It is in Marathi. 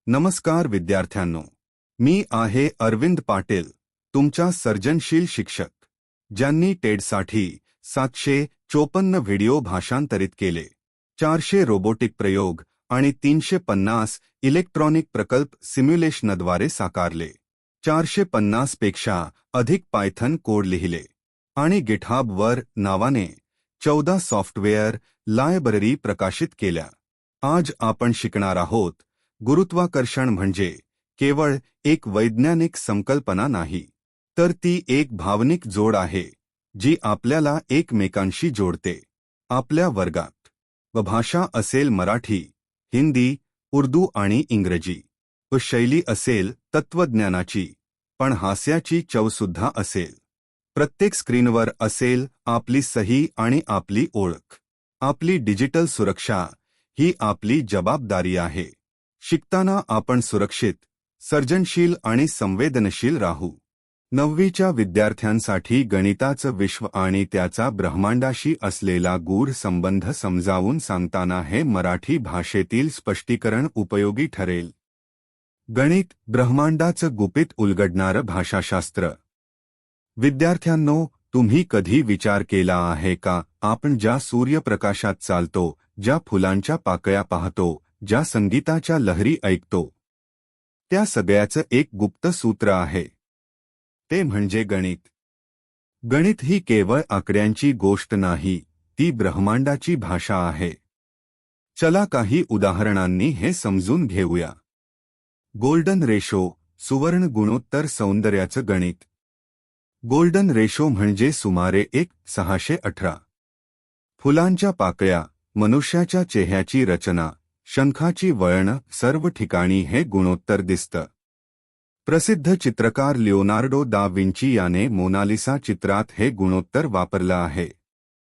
नमस्कार विद्यार्थ्यांनो, मी आहे अरविंद पाटील, तुमचा सर्जनशील शिक्षक, ज्यांनी टेडसाठी 754 व्हिडिओ भाषांतरित केले, 400 रोबोटिक प्रयोग आणि 350 इलेक्ट्रॉनिक प्रकल्प सिम्युलेशनद्वारे साकारले, 450 पेक्षा अधिक पायथन कोड लिहिले आणि गिटहबवर नावाने 14 सॉफ्टवेअर लायब्ररी प्रकाशित केल्या. आज आपण शिकणार आहोत गुरुत्वाकर्षण म्हणजे केवळ एक वैज्ञानिक संकल्पना नाही, तर ती एक भावनिक जोड आहे जी आपल्याला एकमेकांशी जोडते. आपल्या वर्गात व भाषा असेल मराठी, हिंदी, उर्दू आणि इंग्रजी, व शैली असेल तत्वज्ञानाची, पण हास्याची चवसुद्धा असेल. प्रत्येक स्क्रीनवर असेल आपली सही आणि आपली ओळख. आपली डिजिटल सुरक्षा ही आपली जबाबदारी आहे. शिकताना आपण सुरक्षित, सर्जनशील आणि संवेदनशील राहू. 9वीच्या विद्यार्थ्यांसाठी गणिताचं विश्व आणि त्याचा ब्रह्मांडाशी असलेला गूढ संबंध समजावून सांगताना हे मराठी भाषेतील स्पष्टीकरण उपयोगी ठरेल. गणित, ब्रह्मांडाचं गुपित उलगडणारं भाषाशास्त्र. विद्यार्थ्यांनो, तुम्ही कधी विचार केला आहे का, आपण ज्या सूर्यप्रकाशात चालतो, ज्या फुलांच्या पाकळ्या पाहतो, ज्या संगीताच्या लहरी ऐकतो, त्या सगळ्याचं एक गुप्त सूत्र आहे. ते म्हणजे गणित. गणित ही केवळ आकड्यांची गोष्ट नाही, ती ब्रह्मांडाची भाषा आहे. चला काही उदाहरणांनी हे समजून घेऊया. गोल्डन रेशो, सुवर्ण गुणोत्तर सौंदर्याचं गणित. गोल्डन रेशो म्हणजे सुमारे 1:618. फुलांच्या पाकळ्या, मनुष्याच्या चेहऱ्याची रचना, शंखाची वळणं, सर्व ठिकाणी हे गुणोत्तर दिसतं. प्रसिद्ध चित्रकार लिओनार्डो दा विंची याने मोनालिसा चित्रात हे गुणोत्तर वापरलं आहे.